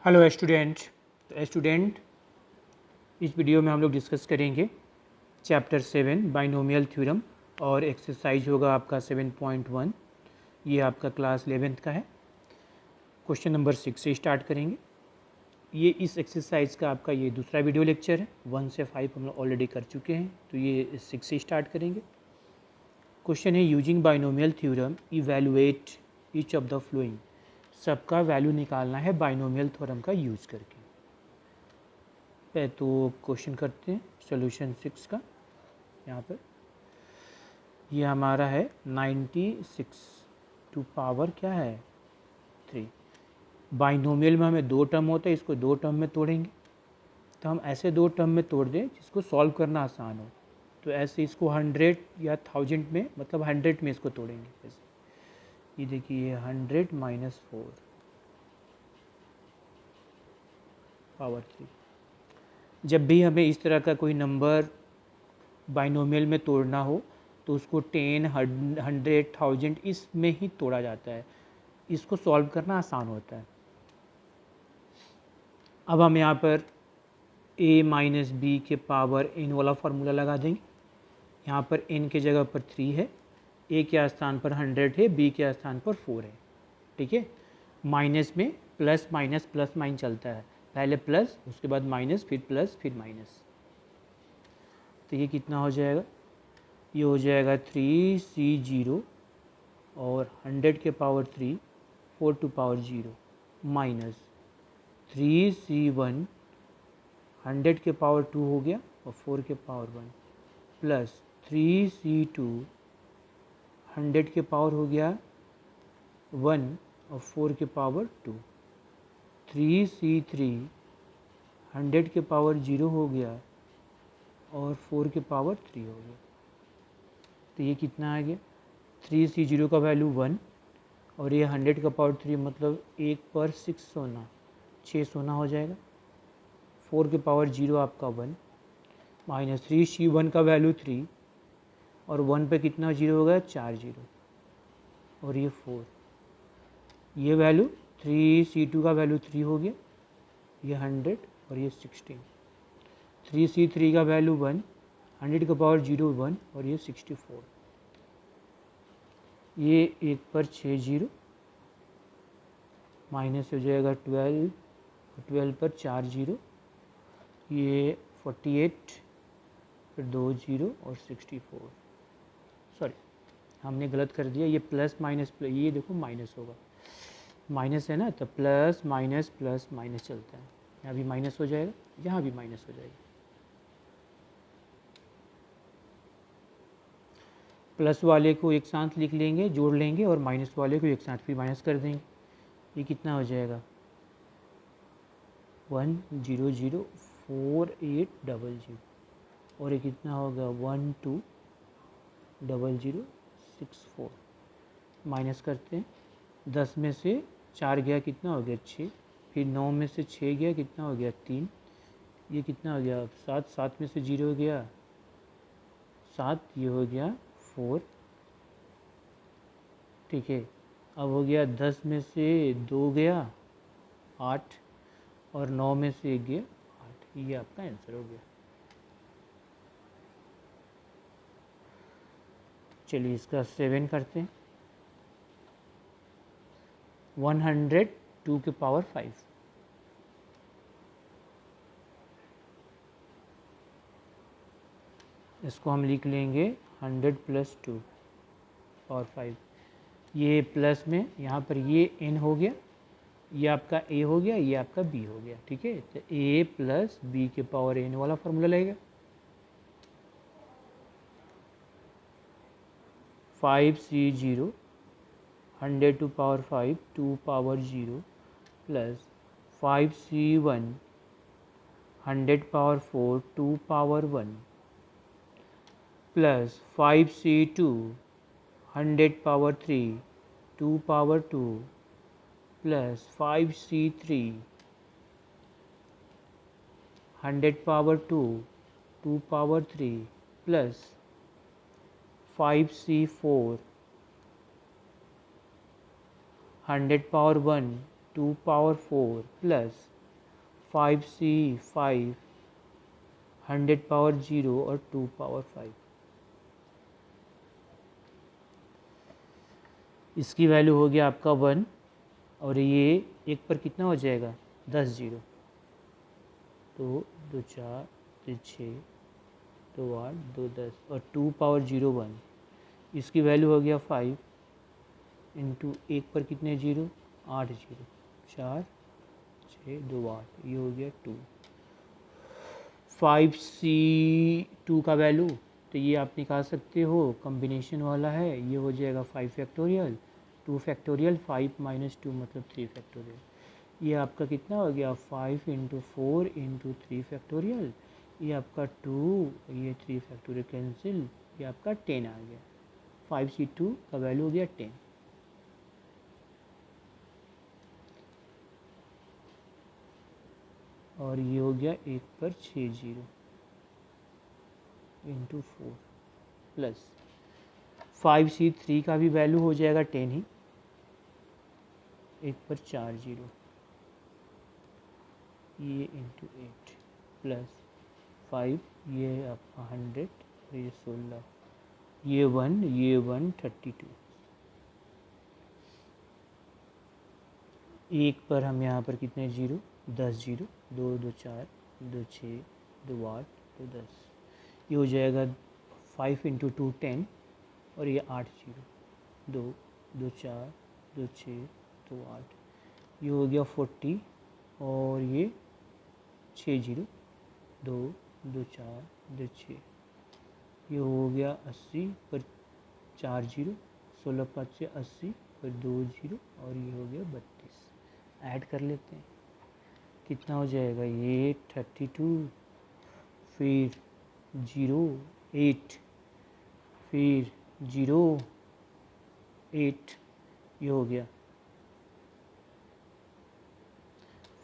Hello student इस video में हम लोग डिस्कस करेंगे चैप्टर 7 बाइनोमियल थ्योरम और एक्सरसाइज होगा आपका 7.1। ये आपका क्लास 11th का है। क्वेश्चन नंबर 6 से स्टार्ट करेंगे। ये इस एक्सरसाइज का आपका ये दूसरा वीडियो लेक्चर है। 1 से 5 हम लोग ऑलरेडी कर चुके हैं, तो ये 6 से स्टार्ट करेंगे। क्वेश्चन है using binomial theorem evaluate each of the flowing. सबका वैल्यू निकालना है बाइनोमियल थ्योरम का यूज करके। तो क्वेश्चन करते हैं सोल्यूशन 6 का। यहाँ पर ये हमारा है 96 टू पावर क्या है 3। बाइनोमियल में हमें दो टर्म होता है, इसको दो टर्म में तोड़ेंगे। तो हम ऐसे दो टर्म में तोड़ दें जिसको सॉल्व करना आसान हो। तो ऐसे इसको 100 या 1000 में, मतलब 100 में इसको तोड़ेंगे। ऐसे ये देखिए 100 माइनस 4 पावर 3। जब भी हमें इस तरह का कोई नंबर बाइनोमियल में तोड़ना हो तो उसको 10, 100, 1000 इसमें ही तोड़ा जाता है। इसको सॉल्व करना आसान होता है। अब हम यहाँ पर a माइनस बी के पावर n वाला फार्मूला लगा देंगे। यहाँ पर n के जगह पर 3 है, a के स्थान पर 100 है, b के स्थान पर 4 है। ठीक है। माइनस में प्लस माइनस चलता है। पहले प्लस, उसके बाद माइनस, फिर प्लस, फिर माइनस। तो ये कितना हो जाएगा? ये हो जाएगा 3C0 और 100 के power 3, 4 to power 0 minus 3C1 100 के पावर 2 हो गया और 4 के पावर 1 प्लस 3C2 100 के पावर हो गया 1 और 4 के पावर 2। 3C3 100 के पावर 0 हो गया और 4 के पावर 3 हो गया। तो ये कितना आ गया? 3C0 का वैल्यू 1 और ये 100 का पावर 3, मतलब 1 पर 6 सोना, 6 सोना हो जाएगा। 4 के पावर 0 आपका 1 माइनस 3C1 का वैल्यू 3 और 1 पे कितना 0 हो गया? 4 0 और ये 4। ये वैल्यू 3C2 का वैल्यू 3 हो गया, ये 100 और ये 16। 3C3 का वैल्यू 1, 100 का पावर 0 1 और ये 64। ये 1 पर 6 0 माइनस हो जाएगा 12, 12 पर 4 0, ये 48, फिर 2 0 और 64। सॉरी, हमने गलत कर दिया। ये प्लस माइनस, ये देखो माइनस होगा, माइनस है ना, तो प्लस माइनस चलता है। यहाँ भी माइनस हो जाएगा, यहाँ भी माइनस हो जाएगा। प्लस वाले को एक साथ लिख लेंगे, जोड़ लेंगे, और माइनस वाले को एक साथ फिर माइनस कर देंगे। ये कितना हो जाएगा? 1 0 0 4 8 0 0 और ये कितना होगा? 1 2 0 0 6 4। माइनस करते हैं। 10 में से 4 गया, कितना हो गया? 6। फिर 9 में से 6 गया, कितना हो गया? 3। ये कितना हो गया? 7। 7 में से 0 गया 7, ये हो गया 4। ठीक है। अब हो गया 10 में से 2 गया 8 और 9 में से 1 गया 8। ये आपका आंसर हो गया। चलिए इसका 7 करते हैं। 102 के पावर 5। इसको हम लिख लेंगे 100 प्लस 2 पावर 5। ये प्लस में यहाँ पर ये n हो गया, ये आपका a हो गया, ये आपका b हो गया। ठीक है। तो a प्लस बी के पावर n वाला फॉर्मूला लगेगा। 5C0 100 to power 5 2 power 0 plus 5C1 100 power 4 2 power 1 plus 5C2 100 power 3 2 power 2 plus 5C3 100 power 2 2 power 3 plus 5C4 100 power 1 2 power 4 plus 5c 5 100 power 0 और 2 पावर 5। इसकी वैल्यू हो गया आपका 1 और ये एक पर कितना हो जाएगा 10 जीरो, 2 2 4 2 6 2 8 2 10 और 2 पावर 0 1। इसकी वैल्यू हो गया 5 इंटू एक पर कितने जीरो 8 जीरो, 4 6 2 8, ये हो गया 2। 5c2 का वैल्यू तो ये आप निकाल सकते हो, कम्बिनेशन वाला है, ये हो जाएगा 5 फैक्टोरियल 2 फैक्टोरियल 5 माइनस 2 मतलब 3 फैक्टोरियल। ये आपका कितना हो गया 5 इंटू 4 इंटू 3 फैक्टोरियल, ये आपका 2, ये 3 फैक्टोरियल कैंसिल, ये आपका 10 आ गया। 5c2 का वैल्यू हो गया 10। और ये हो गया एक पर 6 जीरो इंटू 4 प्लस 5c3 का भी वैल्यू हो जाएगा 10 ही, एक पर 4 जीरो, ये इंटू 8 प्लस 5, ये आपका 100, ये 16, ये 1 32। एक पर हम यहाँ पर कितने जीरो 10 जीरो, 2 2 4 2 6 2 8 2 10, ये हो जाएगा 5 इंटू 2 10 और ये 8 जीरो, 2 2 4 2 6 2 8, ये हो गया 40 और ये 6 जीरो, 2 2 4 2 6, ये हो गया 80 पर 4 जीरो, 16 5 से 80 पर 2 जीरो और ये हो गया 32। ऐड कर लेते हैं कितना हो जाएगा, ये 32 फिर 0 8 फिर 0 8, ये हो गया,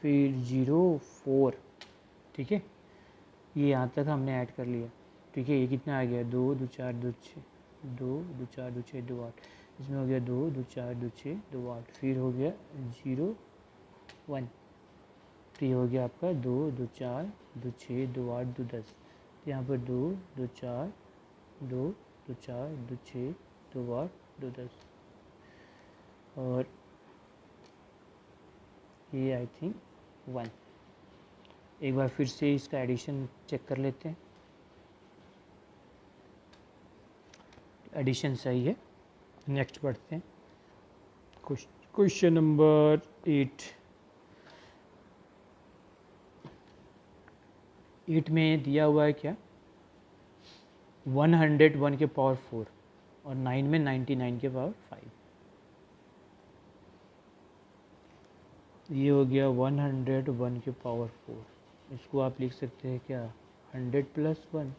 फिर 0 4, ठीक है। ये यहाँ तक हमने ऐड कर लिया, ठीक है। ये कितना आ गया 2 2 4 2 6 2 2 4 2 6 2 8, इसमें हो गया 2 2 4 2 6 2 8, फिर हो गया 0 1, तो ये हो गया आपका 2 2 4 2 6 2 8 2 10, तो यहाँ पर 2 2 4 2 2 4 2 6 2 8 2 10 और ये आई थिंक 1। एक बार फिर से इसका एडिशन चेक कर लेते हैं, एडिशन सही है। नेक्स्ट पढ़ते हैं क्वेश्चन नंबर 8 में दिया हुआ है क्या 101 के पावर 4 और 9 में 99 के पावर 5। ये हो गया 101 के पावर 4, इसको आप लिख सकते हैं क्या 100 प्लस 1,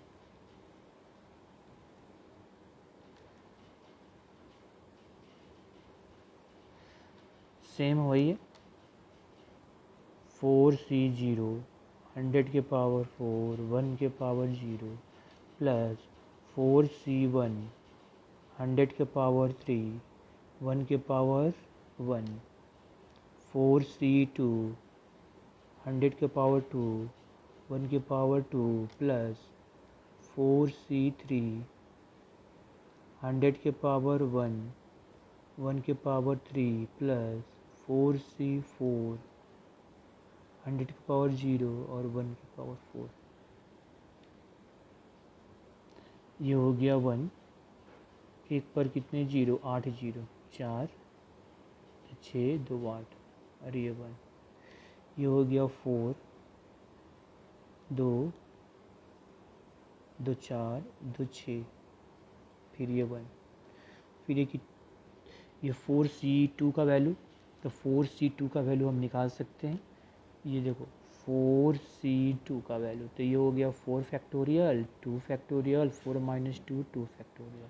सेम वही है 4c0 100 के पावर 4 1 के पावर 0 प्लस 4c1 100 के पावर 3 1 के पावर 1, 4c2 100 के पावर 2 1 के पावर 2 प्लस 4c3 100 के पावर 1 1 के पावर 3 प्लस 4c4 100 के पावर 0 और 1 के पावर 4, ये हो गया 1, एक पर कितने जीरो 8 जीरो, 4 6 2 8 और ये 1, ये हो गया 4 2 2 4 2 6 फिर ये 1, फिर ये 4c2 का वैल्यू, तो 4c2 का वैल्यू हम निकाल सकते हैं। ये देखो 4c2 का वैल्यू, तो ये हो गया 4 फैक्टोरियल 2 फैक्टोरियल 4 माइनस 2 2 फैक्टोरियल,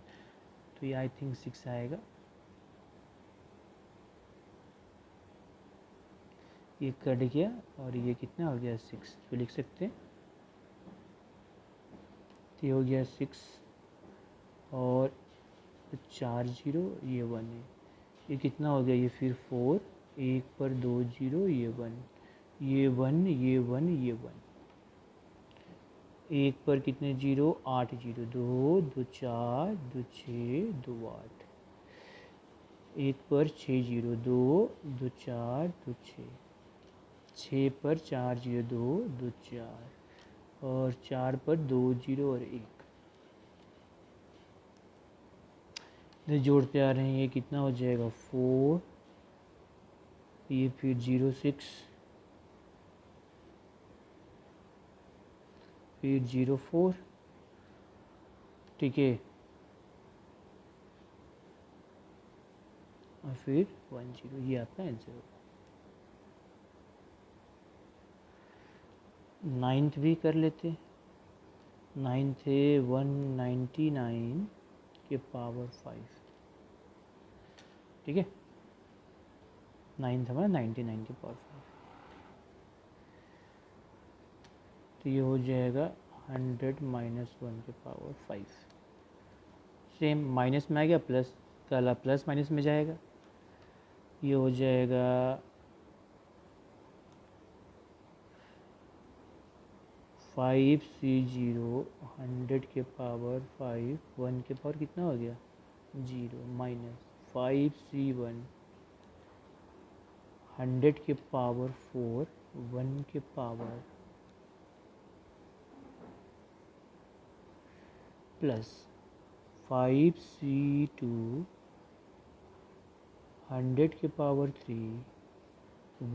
तो ये आई थिंक 6 आएगा। ये कट गया और ये कितना हो गया 6, तो लिख सकते हैं, तो ये हो गया 6 और 4 जीरो, ये 1 है, ये कितना हो गया, ये फिर 4 एक पर 2 जीरो, ये 1, ये 1, ये 1, ये 1। एक पर कितने जीरो, 8 जीरो, 2 2 4 2 6 2 8। एक पर 6 जीरो, 2 2 4 2 6। 6 पर 4 जीरो, 2 2 4, और 4 पर 2 जीरो और 1। जोड़ते आ रहे हैं, ये कितना हो जाएगा 4, ये फिर 0 6, फिर 0 4, ठीक है, और फिर 1 0। ये आपका आंसर होगा। 9th भी कर लेते। 9th है 199 के पावर 5, ठीक है। 9th हमारा 99 के पावर 5, तो ये हो जाएगा 100 माइनस 1 के पावर 5। सेम माइनस में आ गया, प्लस काला प्लस माइनस में जाएगा। ये हो जाएगा 5C0 100 के पावर 5, 1 के पावर कितना हो गया 0, माइनस 5C1 100 के पावर 4, 1 के पावर, प्लस 5C2 100 के पावर 3,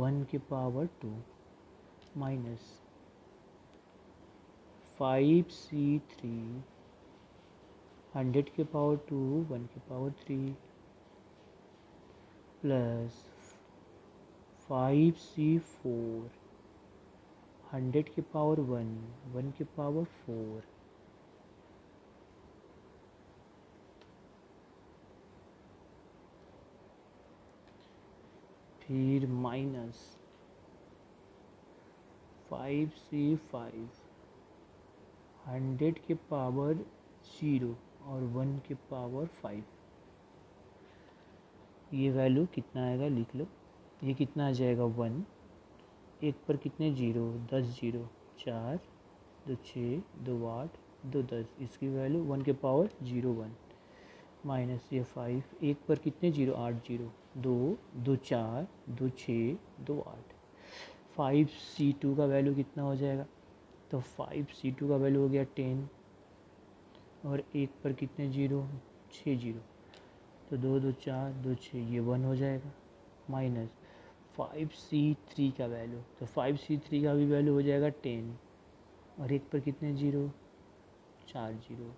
1 के पावर 2, माइनस 5C3 100 के पावर 2, 1 के पावर 3, प्लस 5C4 100 के पावर 1, 1 के पावर 4, फिर माइनस 5C5 100 के पावर 0 और 1 के पावर 5। ये वैल्यू कितना आएगा लिख लो। ये कितना आ जाएगा 1, एक पर कितने जीरो, 10 जीरो, 4 2 6 2 8 2 10, इसकी वैल्यू 1 के पावर 0 1, माइनस ये 5, एक पर कितने जीरो, 8 जीरो, 2 2 4 2 6 2 8। 5C2 का वैल्यू कितना हो जाएगा, तो 5C2 का वैल्यू हो गया 10, और एक पर कितने जीरो, 6 जीरो, तो 2 2 4 2 6, ये 1 हो जाएगा, माइनस 5C3 का वैल्यू, तो 5C3 का भी वैल्यू हो जाएगा 10, और एक पर कितने जीरो, 4 जीरो,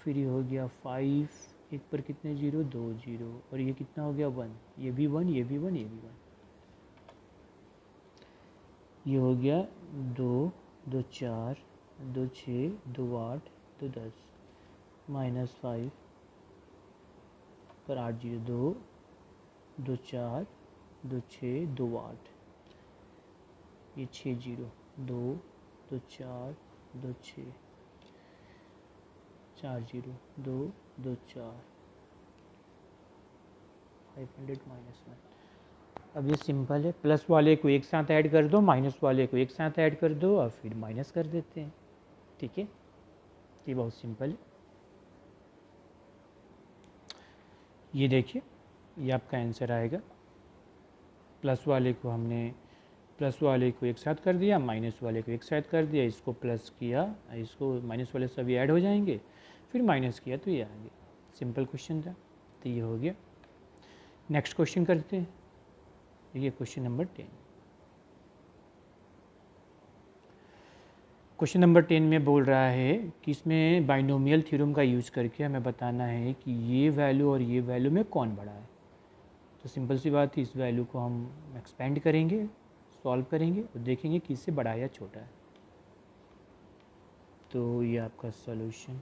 फिर ये हो गया 5, एक पर कितने जीरो, 2 जीरो, और ये कितना हो गया 1, ये भी 1, ये भी 1, ये भी 1। ये हो गया 2 2 4 2 6 2 8 2 10, माइनस 5 पर 8 जीरो, 2 2 4 2 6 2 8, ये 6 जीरो, 2 2 4 2 6 4 जीरो, 2 2 4, 500 माइनस 1। अब ये सिंपल है, प्लस वाले को एक साथ ऐड कर दो, माइनस वाले को एक साथ ऐड कर दो, और फिर माइनस कर देते हैं, ठीक है। ये बहुत सिंपल है। ये देखिए, ये आपका आंसर आएगा। प्लस वाले को हमने, प्लस वाले को एक साथ कर दिया, माइनस वाले को एक साथ कर दिया, इसको प्लस किया, इसको माइनस वाले सभी ऐड हो जाएंगे, फिर माइनस किया तो ये आ गया। सिंपल क्वेश्चन था, तो ये हो गया। नेक्स्ट क्वेश्चन करते हैं, ये क्वेश्चन नंबर 10। क्वेश्चन नंबर 10 में बोल रहा है कि इसमें बाइनोमियल थ्योरम का यूज करके हमें बताना है कि ये वैल्यू और ये वैल्यू में कौन बड़ा है। तो सिंपल सी बात है, इस वैल्यू को हम एक्सपेंड करेंगे, सॉल्व करेंगे और देखेंगे कि इससे बड़ा है या छोटा है। तो ये आपका सॉल्यूशन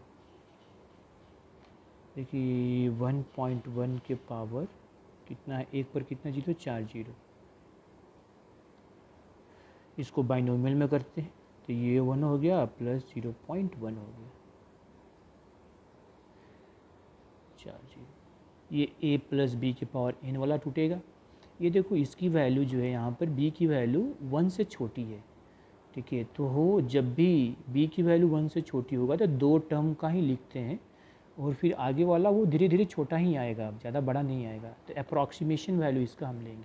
देखिए, 1.1 के पावर कितना है, एक पर कितना जीरो, 4 जीरो, इसको बाइनोमियल में करते हैं, तो ये 1 हो गया प्लस 0.1 हो गया, 4 जीरो। ये a प्लस बी के पावर n वाला टूटेगा, ये देखो इसकी वैल्यू जो है यहाँ पर b की वैल्यू 1 से छोटी है, ठीक है। तो हो जब भी b की वैल्यू 1 से छोटी होगा तो दो टर्म का ही लिखते हैं, और फिर आगे वाला वो धीरे धीरे छोटा ही आएगा, ज़्यादा बड़ा नहीं आएगा। तो अप्रॉक्सीमेशन वैल्यू इसका हम लेंगे,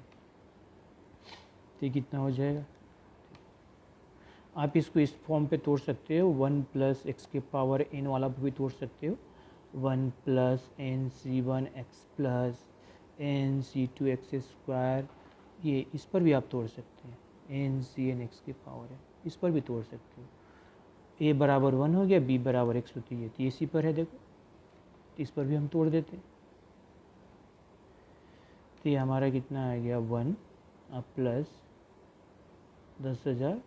तो ये कितना हो जाएगा। आप इसको इस फॉर्म पे तोड़ सकते हो, 1 प्लस एक्स के पावर n वाला भी तोड़ सकते हो, 1 plus N C one X plus N C two X square, ये इस पर भी आप तोड़ सकते हैं, एन सी एन एक्स की पावर है, इस पर भी तोड़ सकते हो। a बराबर 1 हो गया, b बराबर x होती है, तो इसी पर है देखो, तो इस पर भी हम तोड़ देते हैं। तो ये हमारा कितना आ गया 1 प्लस 10,000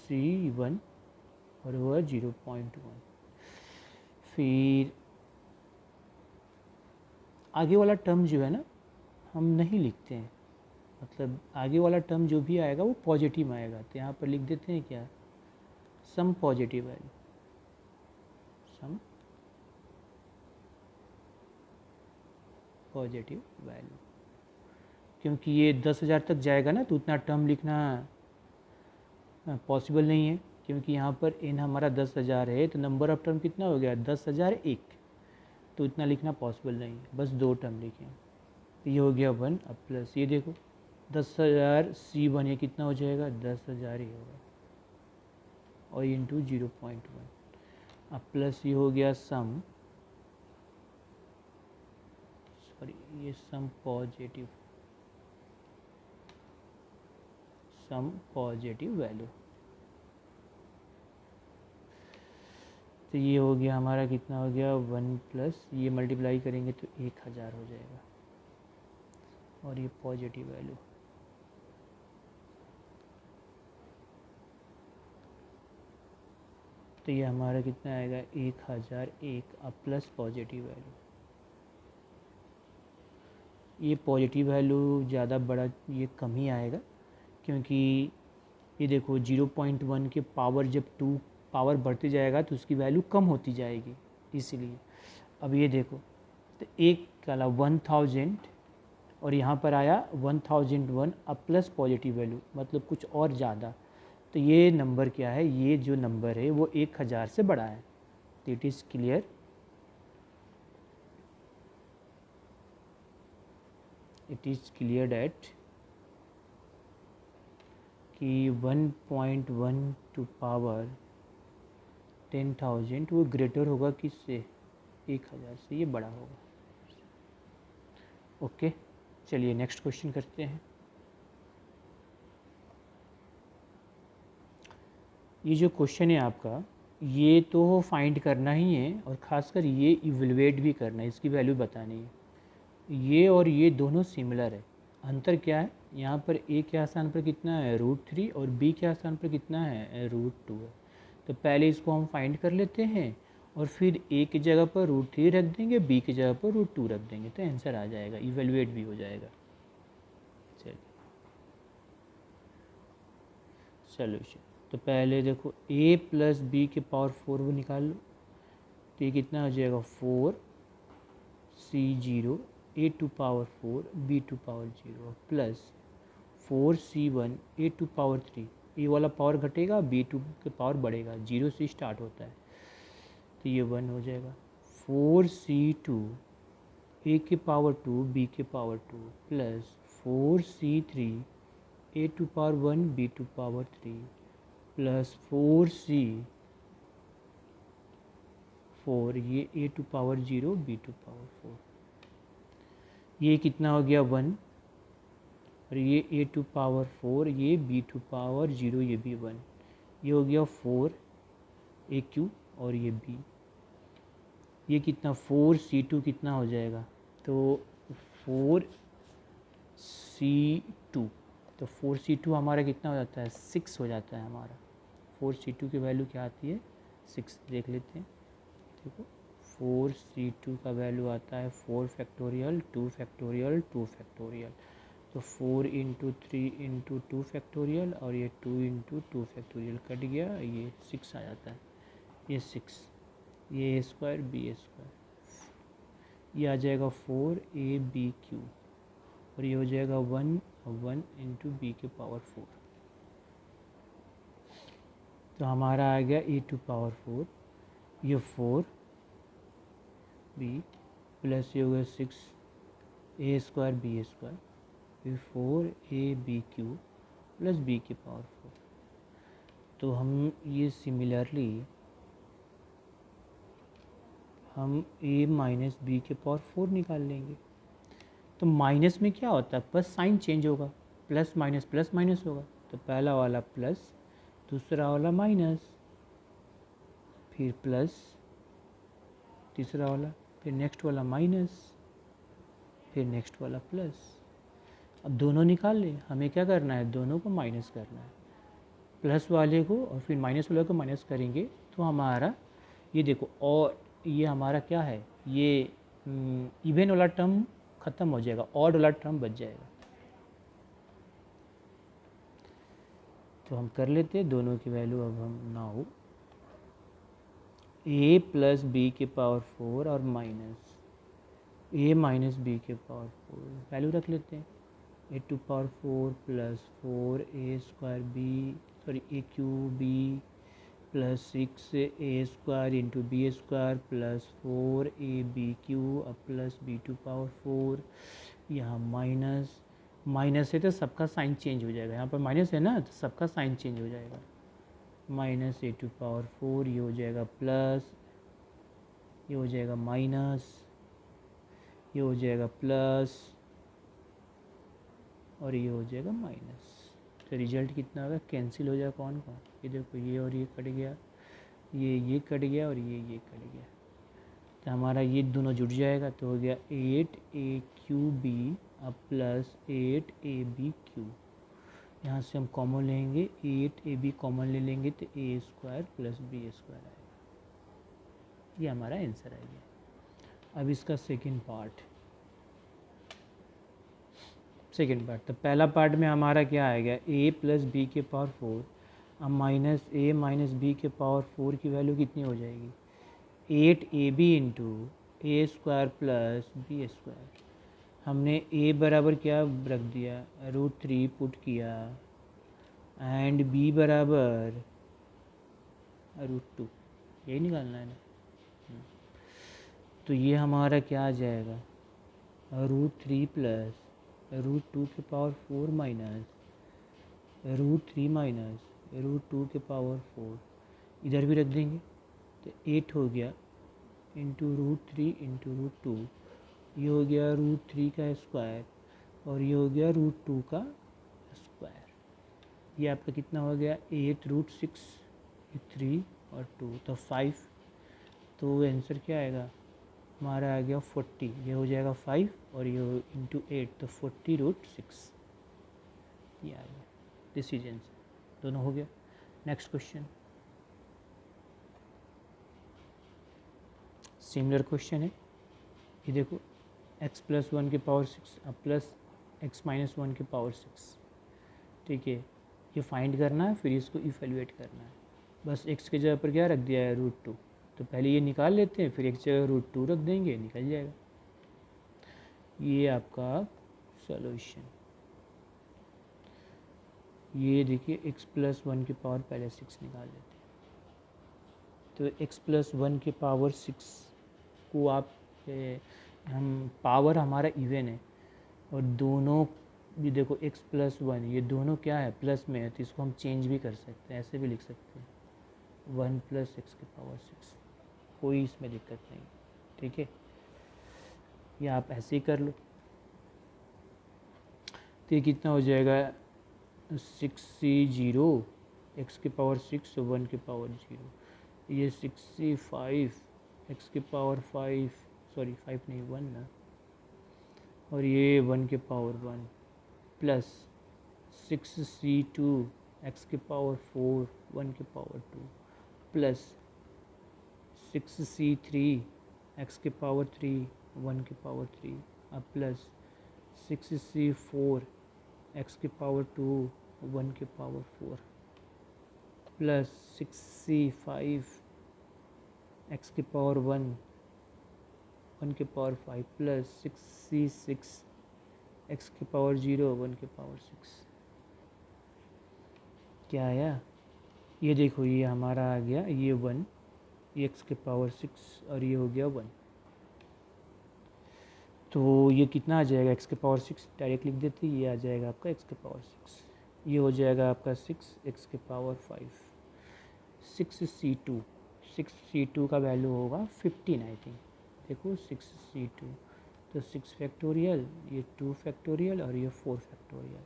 C1 और वह 0.1। फिर आगे वाला टर्म जो है ना हम नहीं लिखते हैं, मतलब आगे वाला टर्म जो भी आएगा वो पॉजिटिव आएगा, तो यहाँ पर लिख देते हैं क्या, some positive value, some positive value. क्योंकि ये 10,000 तक जाएगा ना तो उतना टर्म लिखना पॉसिबल नहीं है, क्योंकि यहाँ पर n हमारा 10,000 है, तो नंबर ऑफ टर्म कितना हो गया 10,001, तो इतना लिखना पॉसिबल नहीं है, बस दो टर्म लिखें। तो ये हो गया 1 अब प्लस ये देखो 10,000 C1, ये कितना हो जाएगा 10,000 ही होगा, और इंटू 0.1 अब प्लस ये हो गया सम, सॉरी ये सम पॉजिटिव वैल्यू। तो ये हो गया हमारा कितना हो गया 1 प्लस ये मल्टीप्लाई करेंगे तो 1000 हो जाएगा, और ये पॉजिटिव वैल्यू। तो ये हमारा कितना आएगा 1001 अब प्लस पॉजिटिव वैल्यू। ये पॉजिटिव वैल्यू ज़्यादा बड़ा ये कम ही आएगा, क्योंकि ये देखो 0.1 के पावर जब 2 पावर बढ़ते जाएगा तो उसकी वैल्यू कम होती जाएगी, इसीलिए। अब ये देखो तो एक काला 1000 और यहाँ पर आया 1001 अब प्लस पॉजिटिव वैल्यू, मतलब कुछ और ज़्यादा। तो ये नंबर क्या है, ये जो नंबर है वो 1000 से बड़ा है। तो इट इज़ क्लियर, डेट कि 1.1 टू पावर 10,000 वो ग्रेटर होगा किससे, 1000 से, ये बड़ा होगा। ओके चलिए नेक्स्ट क्वेश्चन करते हैं। ये जो क्वेश्चन है आपका, ये तो फाइंड करना ही है, और ख़ासकर ये इवेलुएट भी करना है, इसकी वैल्यू बतानी है। ये और ये दोनों सिमिलर है, अंतर क्या है, यहाँ पर a के स्थान पर कितना है √3 और b के स्थान पर कितना है √2 है। तो पहले इसको हम फाइंड कर लेते हैं, और फिर a की जगह पर √3 रख देंगे, b की जगह पर √2 रख देंगे, तो आंसर आ जाएगा, इवेलुएट भी हो जाएगा। चलिए सोल्यूशन, तो पहले देखो a प्लस बी के पावर 4 वो निकाल लो, तो ये कितना हो जाएगा 4C0 a to power 4 b to power 0 plus 4C1 a to power 3, A वाला पावर घटेगा b2 के पावर बढ़ेगा, 0 से स्टार्ट होता है, तो ये 1 हो जाएगा। 4C2 a के पावर 2 b के power 2 plus 4C3 a to power 1 b to power 3 plus 4C4 ये a to power 0 b to power 4, ये कितना हो गया 1, और ये a टू पावर 4 ये b टू पावर 0 ये भी 1, ये हो गया 4AQ और ये b, ये कितना 4C2 कितना हो जाएगा, तो 4C2, तो 4C2 हमारा कितना हो जाता है 6 हो जाता है हमारा। 4C2 की वैल्यू क्या आती है 6, देख लेते हैं। देखो 4C2 का वैल्यू आता है 4 फैक्टोरियल 2 फैक्टोरियल 2 फैक्टोरियल, तो 4 इंटू 3 इंटू 2 फैक्टोरियल, और ये 2 इंटू 2 फैक्टोरियल कट गया, ये 6 आ जाता है, ये 6, ये a² b², ये आ जाएगा 4ABQ, और ये हो जाएगा 1 इंटू बी के पावर 4। तो हमारा आ गया ए टू पावर 4, ये 4 बी प्लस ये हो गया 6 ए स्क्वायर बी स्क्वायर, फिर 4ab³ प्लस बी के पावर 4। तो हम ये सिमिलरली हम a माइनस बी के पावर 4 निकाल लेंगे। तो माइनस में क्या होता है, बस साइन चेंज होगा, प्लस माइनस होगा। तो पहला वाला प्लस, दूसरा वाला माइनस, फिर प्लस, तीसरा वाला, फिर नेक्स्ट वाला माइनस, फिर नेक्स्ट वाला प्लस। अब दोनों निकाल लें, हमें क्या करना है, दोनों को माइनस करना है, प्लस वाले को और फिर माइनस वाले को माइनस करेंगे तो हमारा ये देखो, और ये हमारा क्या है, ये इवन वाला टर्म ख़त्म हो जाएगा, ऑड वाला टर्म बच जाएगा। तो हम कर लेते हैं दोनों की वैल्यू। अब हम नाउ a प्लस बी के पावर 4 और माइनस a माइनस बी के पावर 4 वैल्यू रख लेते हैं। a to power 4 plus 4a square B a³ plus 6a square into B square plus 4ab³ अब प्लस b टू पावर 4, यहाँ minus है तो सबका साइन चेंज हो जाएगा, यहाँ पर माइनस है ना तो सबका साइन चेंज हो जाएगा। माइनस a टू पावर 4, ये हो जाएगा प्लस, ये हो जाएगा माइनस, ये हो जाएगा प्लस और ये हो जाएगा माइनस। तो रिजल्ट कितना होगा, कैंसिल हो जाएगा कौन कौन, ये देखो ये और ये कट गया, ये कट गया और ये कट गया। तो हमारा ये दोनों जुड़ जाएगा तो हो गया 8a³ अब प्लस 8ab³। यहाँ से हम कॉमन लेंगे, 8ab कॉमन ले लेंगे तो a square plus b square आएगा। ये हमारा आंसर आ गया। अब इसका सेकंड पार्ट, तो पहला पार्ट में हमारा क्या आएगा, a प्लस बी के पावर 4 अब माइनस a माइनस बी के पावर 4 की वैल्यू कितनी हो जाएगी, 8ab इंटू ए स्क्वायर प्लस बी स्क्वायर। हमने a बराबर क्या रख दिया, √3 पुट किया एंड b बराबर √2, यही निकालना है ना। तो ये हमारा क्या आ जाएगा, √3 प्लस √2 के पावर 4 माइनस √3 माइनस √2 के पावर 4, इधर भी रख देंगे तो 8 हो गया इंटू √3 इंटू √2, ये हो गया √3 का स्क्वायर और ये हो गया √2 का स्क्वायर। ये आपका कितना हो गया, 8√6, 3 और 2 तो 5। तो आंसर क्या आएगा हमारा, आ गया 40, ये हो जाएगा 5 और ये इंटू 8 तो 40√6, ये आ गया। दिस इज आंसर, दोनों हो गया। नेक्स्ट क्वेश्चन, सिमिलर क्वेश्चन है। ये देखो x प्लस 1 के पावर 6 अब प्लस x माइनस 1 के पावर 6, ठीक है। ये फाइंड करना है, फिर इसको इवेल्युएट करना है। बस x की जगह पर क्या रख दिया है, √2। तो पहले ये निकाल लेते हैं, फिर x जगह √2 रख देंगे, निकल जाएगा। ये आपका सॉल्यूशन। ये देखिए x प्लस 1 की पावर पहले 6 निकाल लेते हैं। तो x प्लस 1 की पावर 6 को आप हम पावर हमारा इवन है और दोनों भी देखो x प्लस 1 ये दोनों क्या है, प्लस में है, तो इसको हम चेंज भी कर सकते हैं, ऐसे भी लिख सकते हैं 1 प्लस x की पावर 6, कोई इसमें दिक्कत नहीं, ठीक है। ये आप ऐसे ही कर लो। तो ये कितना हो जाएगा, 6c0 x की पावर 6 1 की पावर 0, ये 65 x की पावर 5 सॉरी 5 नहीं 1 ना, और ये 1 के पावर 1 प्लस 6c2 x के पावर 4 1 के पावर 2 प्लस 6c3 x के पावर 3 1 के पावर 3 अब प्लस 6c4 x के पावर 2 1 के पावर 4 प्लस 6c5 x के पावर 1 1 के पावर 5 प्लस 6c6 एक्स के पावर 0 1 के पावर 6 क्या आया, ये देखो ये हमारा आ गया ये 1, ये एक्स के पावर 6 और ये हो गया 1। तो ये कितना आ जाएगा, एक्स के पावर 6 डायरेक्ट लिख देते, ये आ जाएगा आपका एक्स के पावर 6, ये हो जाएगा आपका 6 एक्स के पावर 5। 6c2 का वैल्यू होगा 15 आई थिंक। देखो 6c2 तो 6 फैक्टोरियल, ये 2 फैक्टोरियल और ये 4 फैक्टोरियल,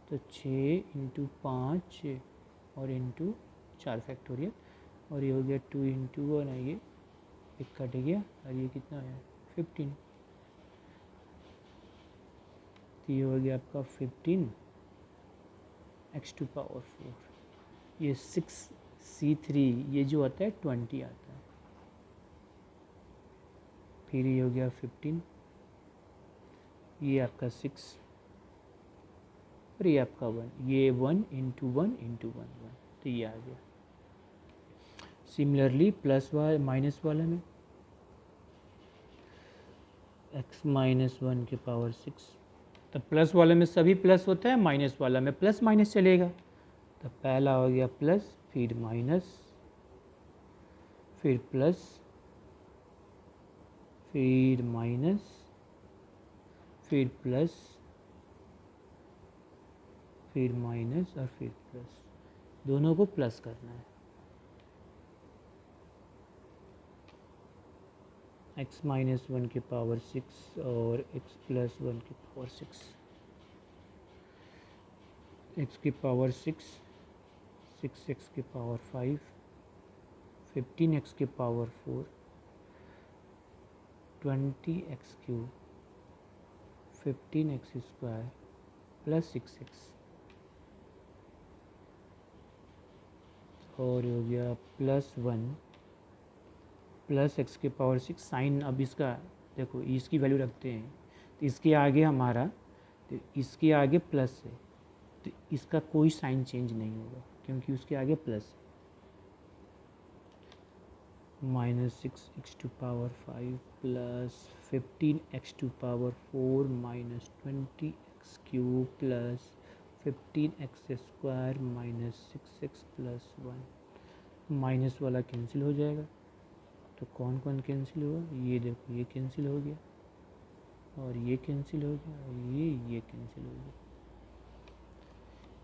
तो 6 इंटू 5 और इंटू 4 फैक्टोरियल, और ये हो गया 2 इंटू 1, ये एक कट गया और ये कितना है 15, तो ये हो गया आपका 15 एक्स टू पावर 4। ये 6c3 ये जो आता है 20 आता है, फिर ये हो गया 15, ये आपका 6 और ये आपका 1, ये 1 इंटू 1 इंटू 1 1, तो ये आ गया। सिमिलरली प्लस वाला माइनस वाला में x माइनस 1 के पावर 6, तो प्लस वाले में सभी प्लस होता है, माइनस वाला में प्लस माइनस चलेगा, तो पहला हो गया प्लस, फिर माइनस, फिर प्लस, फिर माइनस, फिर प्लस, फिर माइनस और फिर प्लस, दोनों को प्लस करना है। x माइनस 1 के पावर 6 और x प्लस 1 के पावर 6, x की पावर 6, 6x के पावर 5, 15x के power 4, 20x cube, 15x square plus 6x, और हो गया प्लस 1 प्लस एक्स के पावर 6। साइन अब इसका देखो, इसकी वैल्यू रखते हैं तो इसके आगे हमारा, तो इसके आगे प्लस है, तो इसका कोई साइन चेंज नहीं होगा क्योंकि उसके आगे प्लस है। Minus 6x to power 5 plus 15x to power 4 minus 20x cube plus 15x square minus 6x plus 1। Minus वाला कैंसिल हो जाएगा, तो कौन कौन कैंसिल हुआ, ये देखो ये कैंसिल हो गया और ये कैंसिल हो गया और ये कैंसिल हो गया।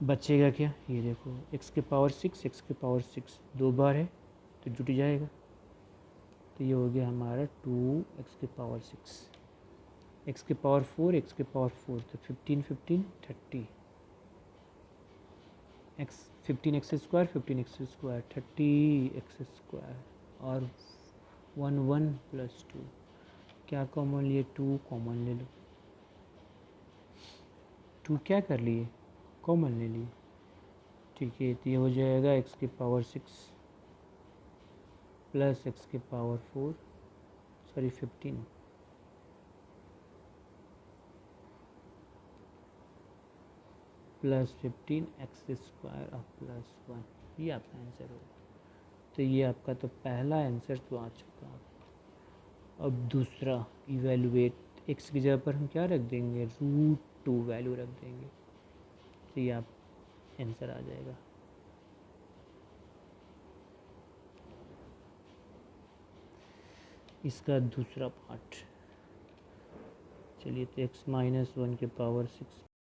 बचेगा क्या, ये देखो x के पावर 6 x के पावर 6 दो बार है तो जुट जाएगा, तो ये हो गया हमारा 2x के पावर 6, x के पावर 4 x के पावर 4, तो 15 15 30, x 15x square 15x square 30x square और 1 1 प्लस 2, क्या कॉमन लिए 2 कॉमन ले लो, 2 क्या कर लिए कॉमन ले लिए, ठीक है, तो ये हो जाएगा x के पावर 6 प्लस x के power 4 sorry 15 plus 15x square और प्लस 1, ये आपका आंसर होगा। तो ये आपका तो पहला आंसर तो आ चुका। अब दूसरा इवेलुएट, x की जगह पर हम क्या रख देंगे, √2 वैल्यू रख देंगे, तो ये आप आंसर आ जाएगा। इसका दूसरा पार्ट, चलिए, तो x माइनस 1 के पावर 6